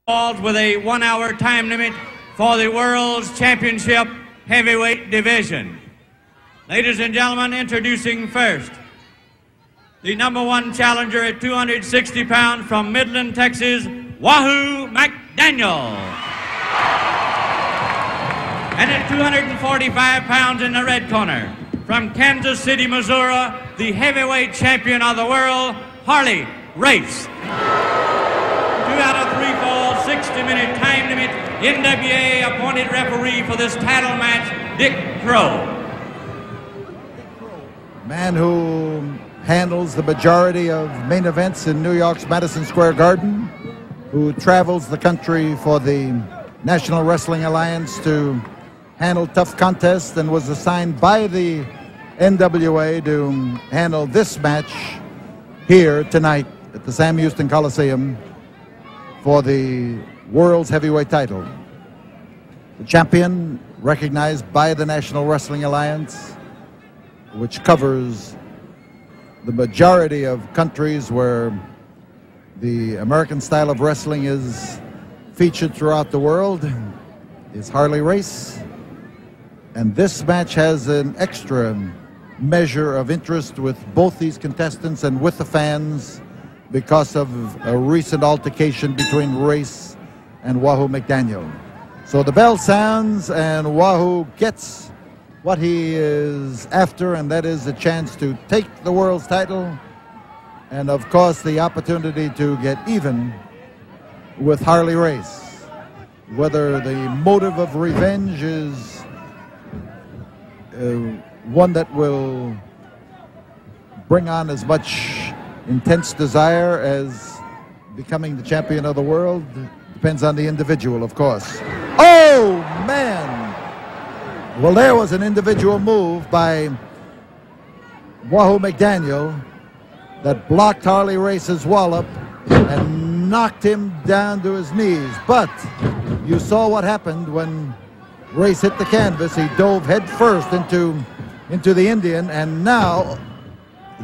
with a 1-hour time limit for the World's Championship Heavyweight Division. Ladies and gentlemen, introducing first the #1 challenger at 260 pounds from Midland, Texas, Wahoo McDaniel. And at 245 pounds in the red corner, from Kansas City, Missouri, the heavyweight champion of the world, Harley Race. 2 out of 3 falls, 60-minute time limit. NWA appointed referee for this title match, Dick Crow. Man who handles the majority of main events in New York's Madison Square Garden, who travels the country for the National Wrestling Alliance to handle tough contests, and was assigned by the NWA to handle this match here tonight at the Sam Houston Coliseum for the world's heavyweight title. The champion, recognized by the National Wrestling Alliance, which covers the majority of countries where the American style of wrestling is featured throughout the world, is Harley Race. And this match has an extra measure of interest with both these contestants and with the fans because of a recent altercation between Race and Wahoo McDaniel. So the bell sounds and Wahoo gets what he is after, and that is a chance to take the world's title and, of course, the opportunity to get even with Harley Race. Whether the motive of revenge is one that will bring on as much intense desire as becoming the champion of the world depends on the individual, of course. Oh, man! Well, there was an individual move by Wahoo McDaniel that blocked Harley Race's wallop and knocked him down to his knees. But you saw what happened when Race hit the canvas. He dove head first into the Indian, and now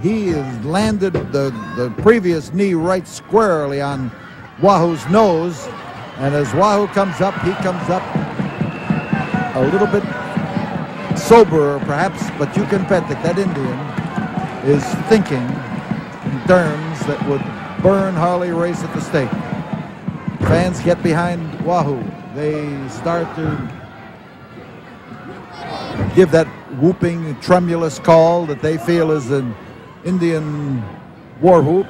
he has landed the previous knee right squarely on Wahoo's nose. And as Wahoo comes up, he comes up a little bit soberer, perhaps, but you can bet that Indian is thinking in terms that would burn Harley Race at the stake. Fans get behind Wahoo. They start to give that whooping, tremulous call that they feel is an Indian war whoop.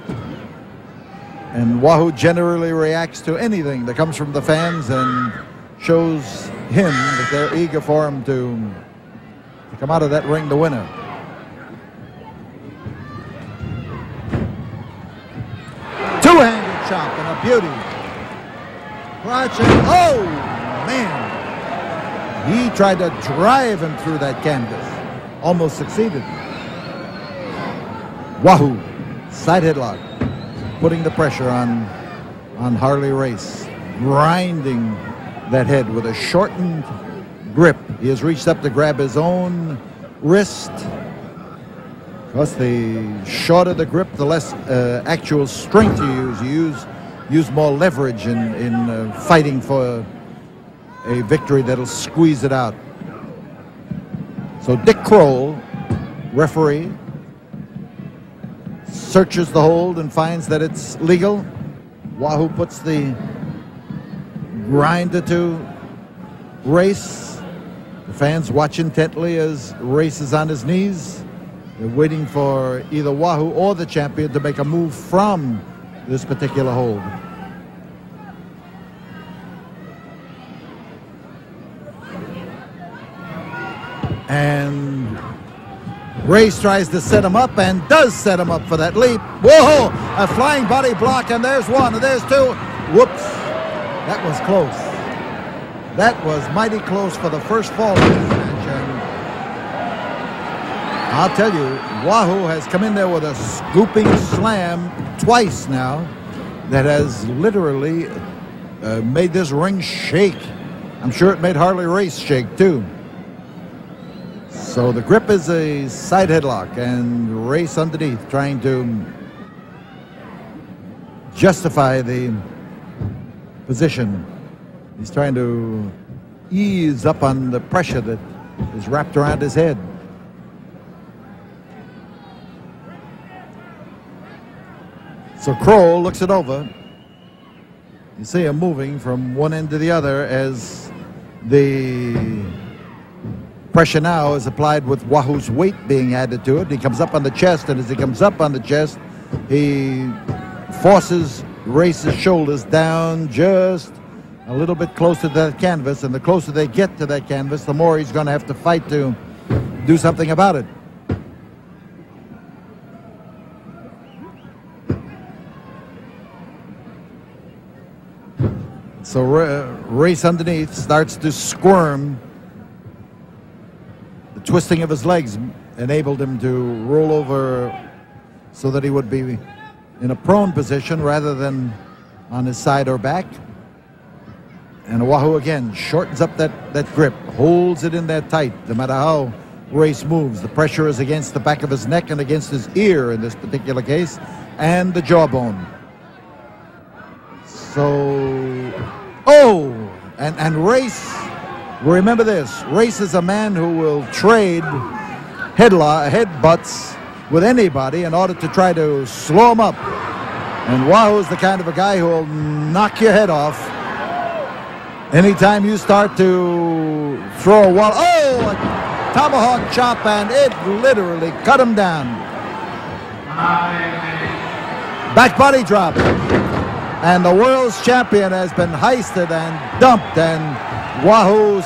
And Wahoo generally reacts to anything that comes from the fans and shows him that they're eager for him to come out of that ring the winner. Two-handed chop and a beauty. Crotching. Oh, man. He tried to drive him through that canvas. Almost succeeded. Wahoo. Side headlock. Putting the pressure on Harley Race. Grinding that head with a shortened grip. He has reached up to grab his own wrist. Because the shorter the grip, the less actual strength you use. You use more leverage in fighting for a victory that'll squeeze it out. So Dick Crow, referee, searches the hold and finds that it's legal. Wahoo puts the grinder to Race. The fans watch intently as Race is on his knees. They're waiting for either Wahoo or the champion to make a move from this particular hold. And Race tries to set him up and does set him up for that leap. Whoa! A flying body block, and there's one, and there's two. Whoops. That was close. That was mighty close for the first fall of this match. And I'll tell you, Wahoo has come in there with a scooping slam twice now that has literally made this ring shake. I'm sure it made Harley Race shake, too. So the grip is a side headlock, and Race underneath trying to justify the position. He's trying to ease up on the pressure that is wrapped around his head. So Kroll looks it over. You see him moving from one end to the other as the pressure now is applied with Wahoo's weight being added to it. He comes up on the chest, and as he comes up on the chest, he forces Race's shoulders down just a little bit closer to that canvas, and the closer they get to that canvas, the more he's going to have to fight to do something about it. So Race underneath starts to squirm. The twisting of his legs enabled him to roll over so that he would be in a prone position rather than on his side or back. And Wahoo again shortens up that grip, holds it in there tight, no matter how Race moves. The pressure is against the back of his neck and against his ear in this particular case, and the jawbone. So, and Race, remember this, Race is a man who will trade headbutts with anybody in order to try to slow him up. And Wahoo's the kind of a guy who will knock your head off anytime you start to throw a wall. Oh, a tomahawk chop, and it literally cut him down. Back body drop. And the world's champion has been heisted and dumped, and Wahoo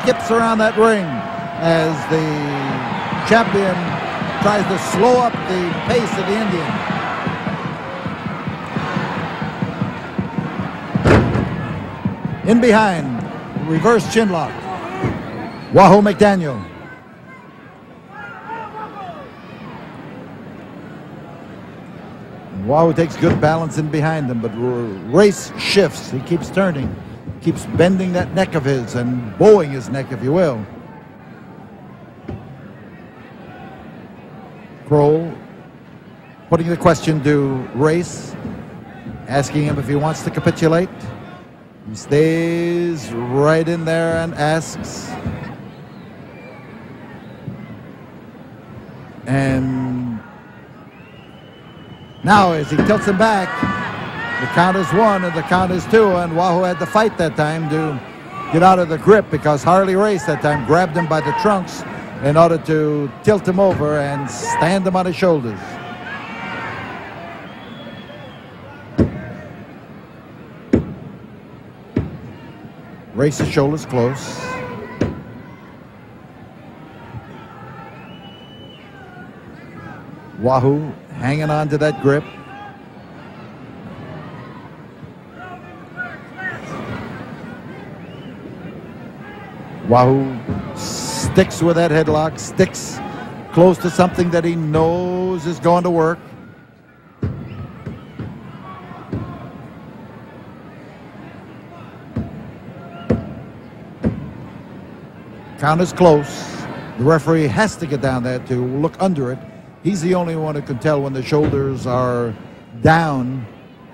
skips around that ring as the champion tries to slow up the pace of the Indian. In behind, reverse chin lock. Wahoo McDaniel. Wahoo takes good balance in behind him, but Race shifts. He keeps turning, keeps bending that neck of his and bowing his neck, if you will. Kroll putting the question to Race, asking him if he wants to capitulate. He stays right in there and asks. And now as he tilts him back, the count is 1 and the count is 2, and Wahoo had to fight that time to get out of the grip because Harley Race that time grabbed him by the trunks in order to tilt him over and stand him on his shoulders. Race's shoulders close. Wahoo hanging on to that grip. Wahoo sticks with that headlock, sticks close to something that he knows is going to work. Count is close. The referee has to get down there to look under it. He's the only one who can tell when the shoulders are down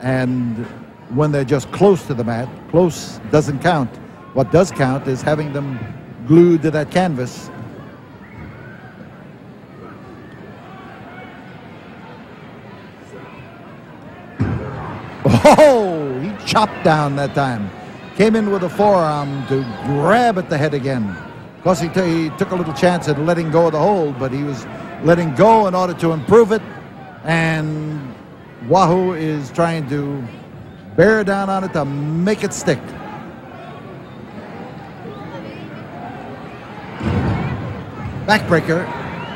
and when they're just close to the mat. Close doesn't count. What does count is having them glued to that canvas. Oh, he chopped down that time. Came in with a forearm to grab at the head again. Of course, he took a little chance at letting go of the hold, but he was letting go in order to improve it. And Wahoo is trying to bear down on it to make it stick. Backbreaker.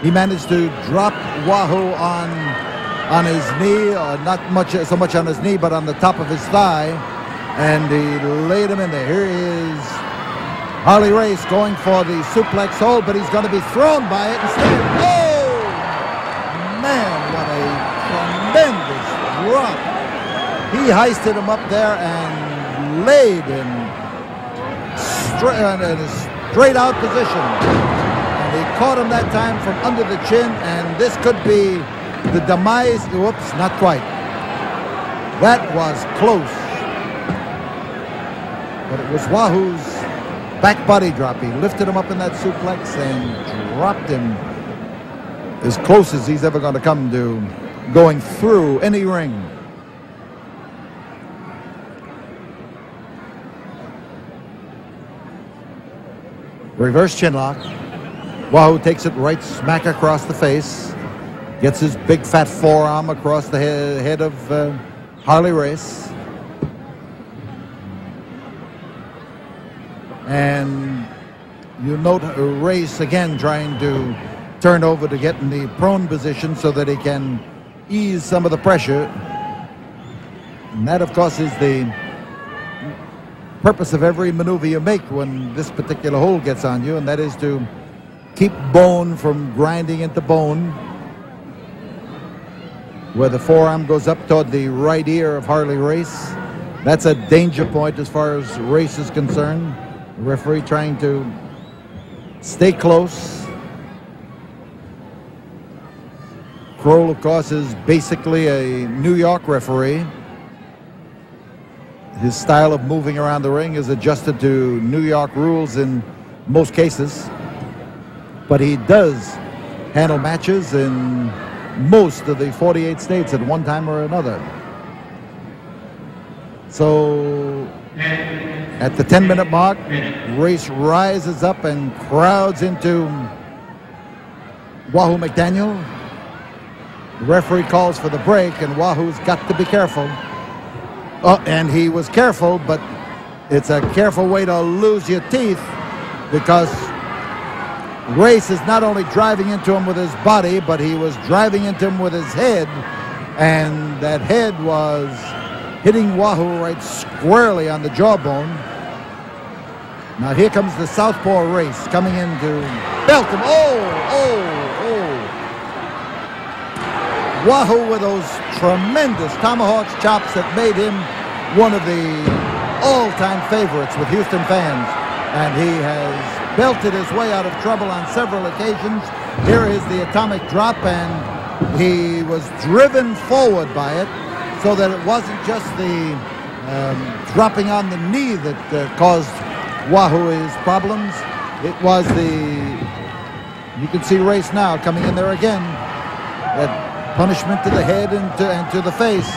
He managed to drop Wahoo on his knee, or not so much on his knee, but on the top of his thigh, and he laid him in there. Here is Harley Race going for the suplex hold, but he's going to be thrown by it instead. Oh, man, what a tremendous drop. He heisted him up there and laid him in a straight out position. And he caught him that time from under the chin, and this could be the demise. Whoops, not quite. That was close. But it was Wahoo's back body drop. He lifted him up in that suplex and dropped him as close as he's ever going to come to going through any ring. Reverse chinlock. Wahoo takes it right smack across the face. Gets his big fat forearm across the head of Harley Race. And you note Race again trying to turn over to get in the prone position so that he can ease some of the pressure. And that, of course, is the purpose of every maneuver you make when this particular hold gets on you, and that is to keep bone from grinding into bone. Where the forearm goes up toward the right ear of Harley Race, that's a danger point as far as Race is concerned. The referee trying to stay close. Kroll, of course, is basically a New York referee. His style of moving around the ring is adjusted to New York rules in most cases. But he does handle matches in most of the 48 states at one time or another. So at the 10-minute mark, Race rises up and crowds into Wahoo McDaniel. The referee calls for the break, and Wahoo's got to be careful. Oh, and he was careful, but it's a careful way to lose your teeth, because Race is not only driving into him with his body, but he was driving into him with his head, and that head was hitting Wahoo right squarely on the jawbone. Now here comes the southpaw Race coming in to belt him. Oh! Wahoo with those tremendous tomahawk chops that made him one of the all-time favorites with Houston fans. And he has belted his way out of trouble on several occasions. Here is the atomic drop, and he was driven forward by it, so that it wasn't just the dropping on the knee that caused Wahoo his problems. It was you can see Race now coming in there again. That punishment to the head and to the face.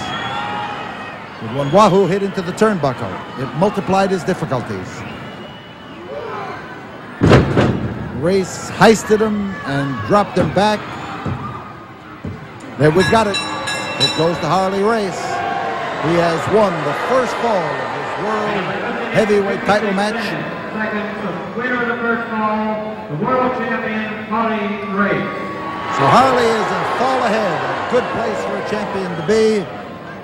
But when Wahoo hit into the turnbuckle, it multiplied his difficulties. Race heisted him and dropped him back. There, we've got it. It goes to Harley Race. He has won the first fall of this World Heavyweight title match. Second, winner of the first fall, the world champion, Harley Race. So Harley is a fall ahead, a good place for a champion to be,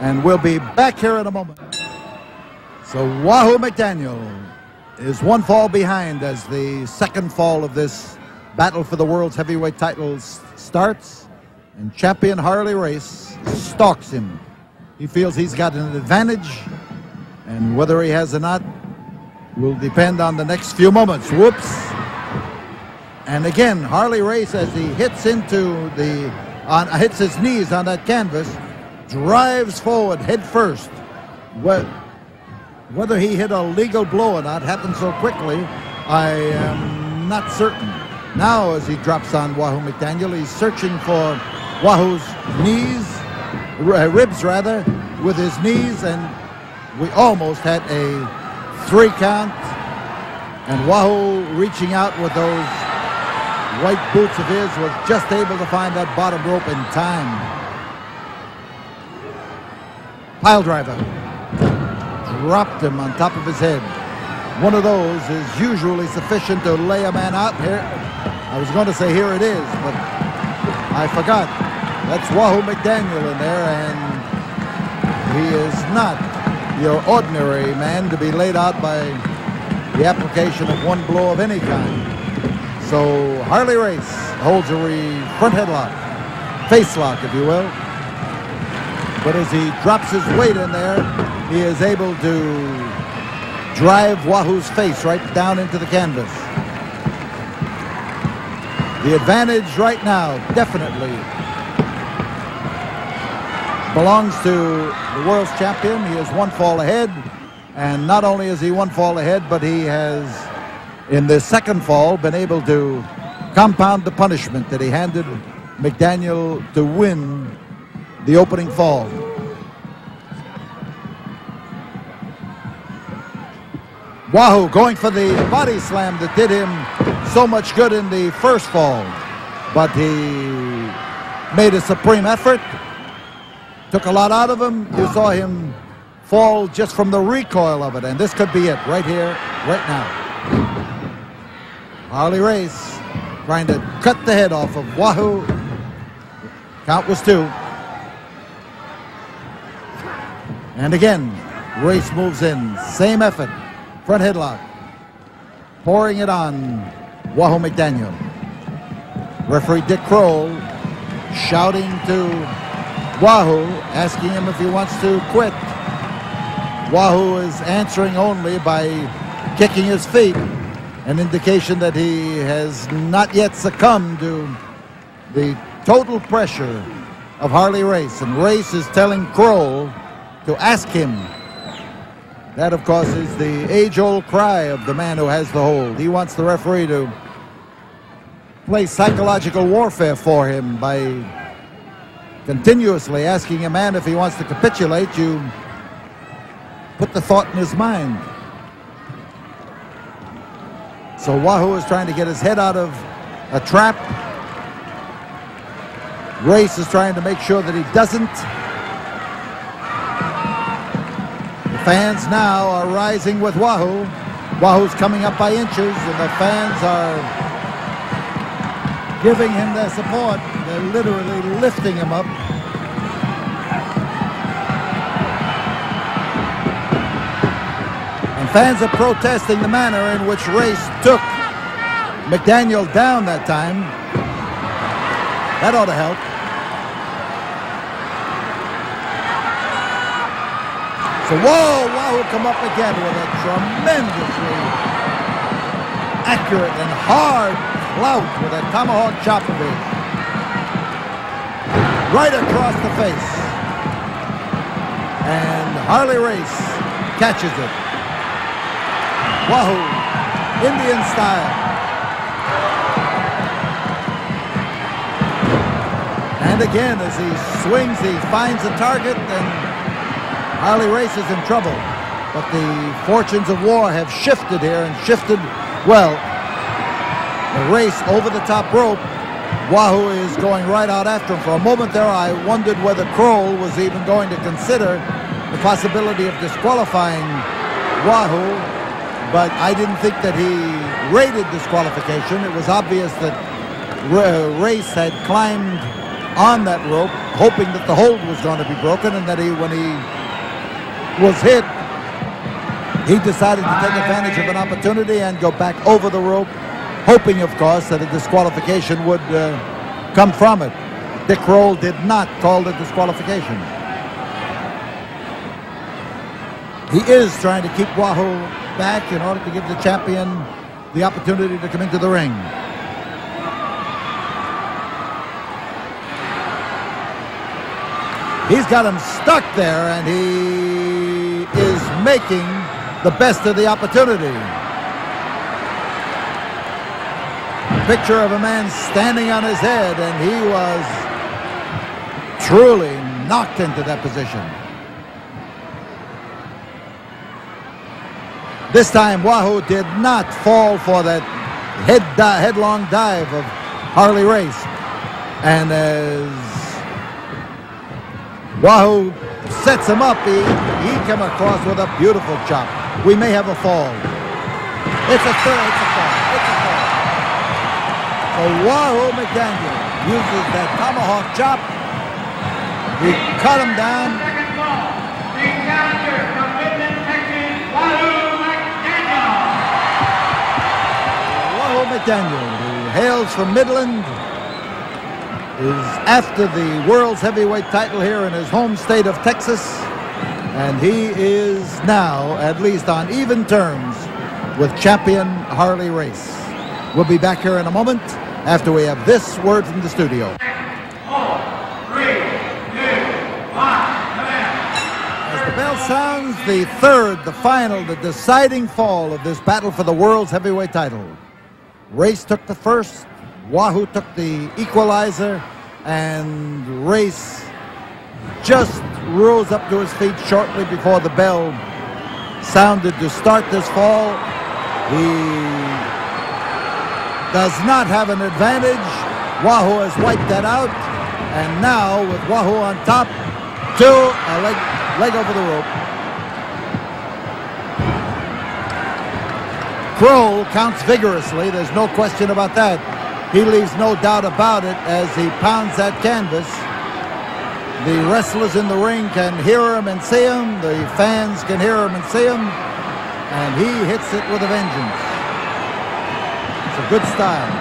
and we'll be back here in a moment. So Wahoo McDaniel is one fall behind as the second fall of this battle for the world's heavyweight titles starts, and champion Harley Race stalks him. He feels he's got an advantage, and whether he has or not will depend on the next few moments. Whoops. And again, Harley Race, as he hits into hits his knees on that canvas, drives forward head first. Whether he hit a legal blow or not happened so quickly, I am not certain. Now, as he drops on Wahoo McDaniel, he's searching for Wahoo's ribs rather, with his knees, and we almost had a 3 count. And Wahoo, reaching out with those white boots of his, was just able to find that bottom rope in time. Pile driver. Dropped him on top of his head. One of those is usually sufficient to lay a man out. Here, I was going to say here it is, but I forgot. That's Wahoo McDaniel in there, and he is not your ordinary man to be laid out by the application of one blow of any kind. So Harley Race holds a front headlock, face lock, if you will. But as he drops his weight in there, he is able to drive Wahoo's face right down into the canvas. The advantage right now definitely belongs to the world's champion. He is one fall ahead, And not only is he one fall ahead, but he has, in the second fall, been able to compound the punishment that he handed McDaniel to win the opening fall. Wahoo going for the body slam that did him so much good in the first fall. But he made a supreme effort, took a lot out of him. You saw him fall just from the recoil of it, and this could be it right here, right now. Harley Race trying to cut the head off of Wahoo. Count was 2. And again, Race moves in. Same effort. Front headlock. Pouring it on Wahoo McDaniel. Referee Dick Kroll shouting to Wahoo, asking him if he wants to quit. Wahoo is answering only by kicking his feet, an indication that he has not yet succumbed to the total pressure of Harley Race. And Race is telling Kroll to ask him. That, of course, is the age-old cry of the man who has the hold. He wants the referee to play psychological warfare for him by continuously asking a man if he wants to capitulate. You put the thought in his mind. So Wahoo is trying to get his head out of a trap. Race is trying to make sure that he doesn't. The fans now are rising with Wahoo. Wahoo's coming up by inches, and the fans are giving him their support. They're literally lifting him up. And fans are protesting the manner in which Race took McDaniel down that time. That ought to help. So, whoa, Wahoo come up again with a tremendously accurate and hard clout with a tomahawk chop of his. Right across the face. And Harley Race catches it. Wahoo, Indian style. And again, as he swings, he finds a target, and Harley Race is in trouble. But the fortunes of war have shifted here, and shifted well. The Race over the top rope. Wahoo is going right out after him. For a moment there, I wondered whether Kroll was even going to consider the possibility of disqualifying Wahoo, but I didn't think that he rated disqualification. It was obvious that Race had climbed on that rope, hoping that the hold was going to be broken, and that when he was hit, he decided to take advantage of an opportunity and go back over the rope, hoping, of course, that a disqualification would come from it. Dick Kroll did not call the disqualification. He is trying to keep Wahoo back in order to give the champion the opportunity to come into the ring. He's got him stuck there, and he is making the best of the opportunity. Picture of a man standing on his head, and he was truly knocked into that position. This time, Wahoo did not fall for that headlong dive of Harley Race. And as Wahoo sets him up, he came across with a beautiful chop. We may have a fall. It's a fall. So Wahoo McDaniel uses that tomahawk chop. He cut him down. Second fall, the challenger from Midland, Texas, Wahoo McDaniel. Wahoo McDaniel, who hails from Midland, is after the world's heavyweight title here in his home state of Texas, and he is now at least on even terms with champion Harley Race. We'll be back here in a moment after we have this word from the studio. 4, 3, 2, 1, command. As the bell sounds the third, the final, the deciding fall of this battle for the world's heavyweight title. Race took the first, Wahoo took the equalizer, and Race just rose up to his feet shortly before the bell sounded to start this fall. He does not have an advantage. Wahoo has wiped that out, and now with Wahoo on top, a leg over the rope. Kroll counts vigorously, there's no question about that. He leaves no doubt about it as he pounds that canvas. The wrestlers in the ring can hear him and see him. The fans can hear him and see him. And he hits it with a vengeance. It's a good style.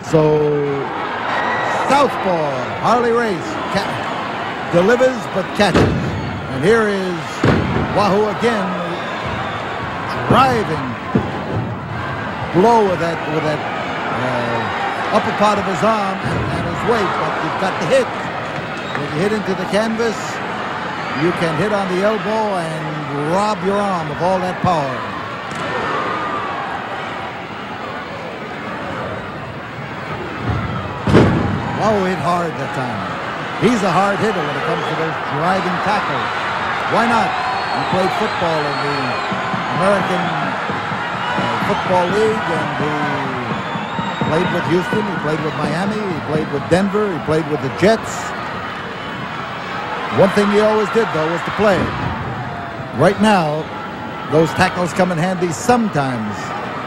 So, southpaw, Harley Race, delivers but catches. And here is Wahoo again, driving blow with that upper part of his arm and his weight, but you've got to hit. When you hit into the canvas, you can hit on the elbow and rob your arm of all that power. Wahoo hit hard that time. He's a hard hitter when it comes to those driving tackles. Why not? He played football in the American Football League, and he played with Houston, he played with Miami, he played with Denver, he played with the Jets. One thing he always did, though, was to play. Right now, those tackles come in handy sometimes,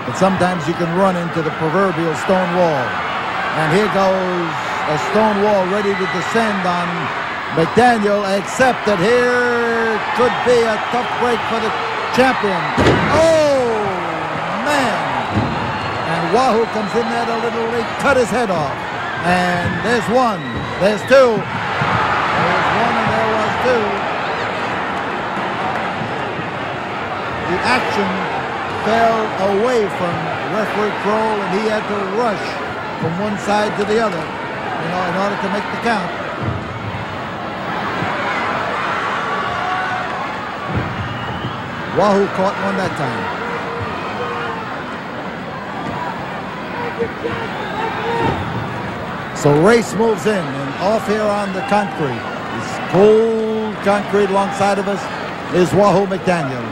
but sometimes you can run into the proverbial stone wall. And here goes a stone wall ready to descend on McDaniel, except that here could be a tough break for the champion. Oh, man! And Wahoo comes in there a little late, cut his head off. And there's one, there's two. There's one and there was two. The action fell away from referee Kroll, and he had to rush from one side to the other, in order to make the count. Wahoo caught one that time. So Race moves in, and off here on the concrete, this cold concrete alongside of us, is Wahoo McDaniel.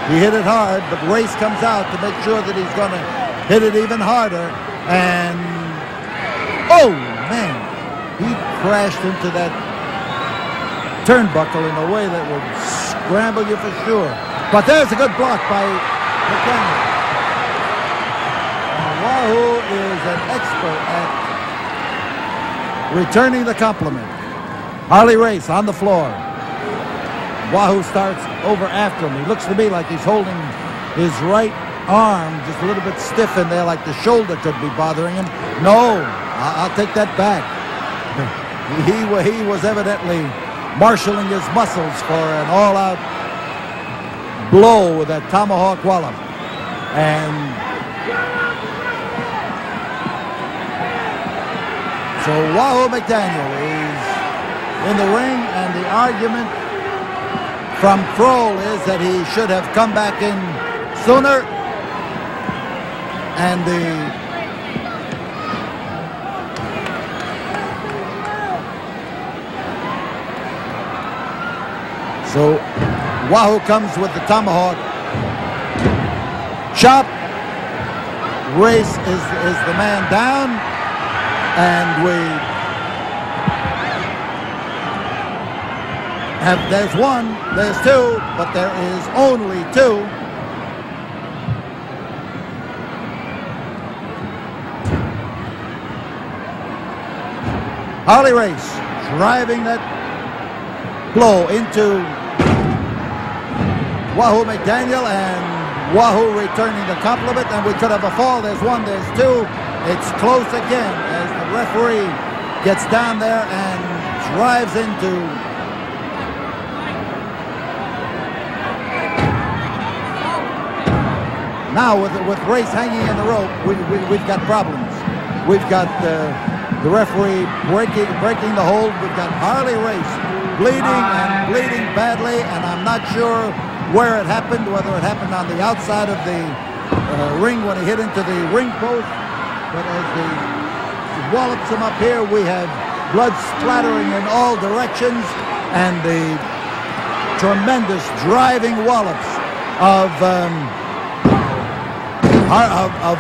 He hit it hard, but Race comes out to make sure that he's going to hit it even harder. And, oh, man, he crashed into that turnbuckle in a way that would scramble you for sure. But there's a good block by McDaniel. And Wahoo is an expert at returning the compliment. Harley Race on the floor. Wahoo starts over after him. He looks to me like he's holding his right arm just a little bit stiff in there, like the shoulder could be bothering him. No, I'll take that back. He was evidently marshaling his muscles for an all-out blow with that tomahawk wallop. And so Wahoo McDaniel is in the ring, and the argument from Kroll is that he should have come back in sooner. And so Wahoo comes with the tomahawk chop. Race is the man down, and we have, there's one, there's two, but there is only two. Harley Race driving that blow into Wahoo McDaniel, and Wahoo returning the compliment, and we could have a fall. There's one, there's two. It's close again as the referee gets down there and drives into now with Race hanging in the rope. We've got problems. We've got The referee breaking the hold. We've got Harley Race bleeding badly, and I'm not sure where it happened, whether it happened on the outside of the ring when he hit into the ring post, but as he wallops him up here, we have blood splattering in all directions, and the tremendous driving wallops of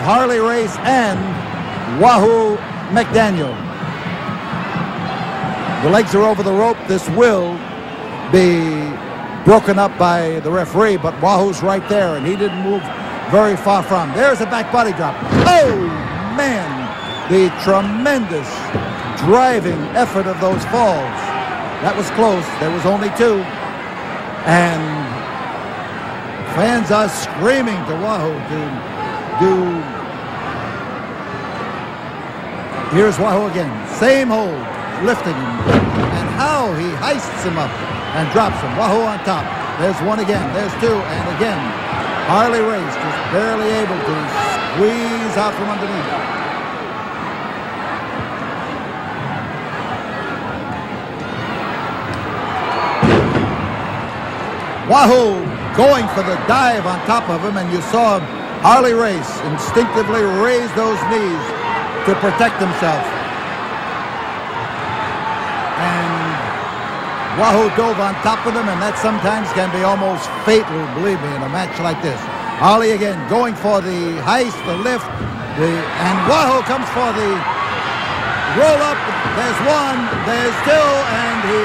Harley Race and Wahoo McDaniel. The legs are over the rope. This will be broken up by the referee, but Wahoo's right there, and he didn't move very far from. There's a back body drop. Oh, man, the tremendous driving effort of those falls. That was close. There was only two. And fans are screaming to Wahoo to do. Here's Wahoo again. Same hold, lifting him. And how he heists him up and drops him. Wahoo on top. There's one again. There's two. And again, Harley Race just barely able to squeeze out from underneath. Wahoo going for the dive on top of him, and you saw Harley Race instinctively raise those knees to protect himself. And Wahoo dove on top of him, and that sometimes can be almost fatal, believe me, in a match like this. Harley again going for the heist, the lift, and Wahoo comes for the roll up. There's one, there's two, and he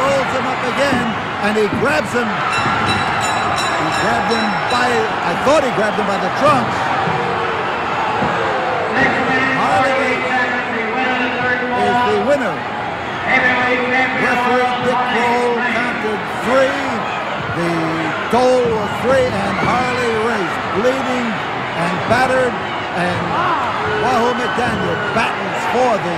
rolls him up again, and he grabs him. He grabbed him by, I thought he grabbed him by the trunks. Harley is the winner. Referee Dick Kroll counted three. The goal was three, and Harley Race bleeding and battered, and Wahoo McDaniel battles for the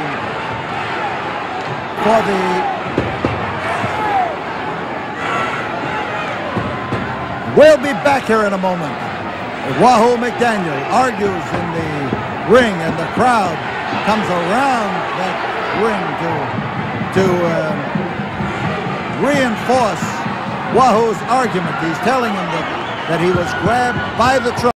We'll be back here in a moment. Wahoo McDaniel argues in the ring, and the crowd comes around that ring to reinforce Wahoo's argument. He's telling him that he was grabbed by the trunk.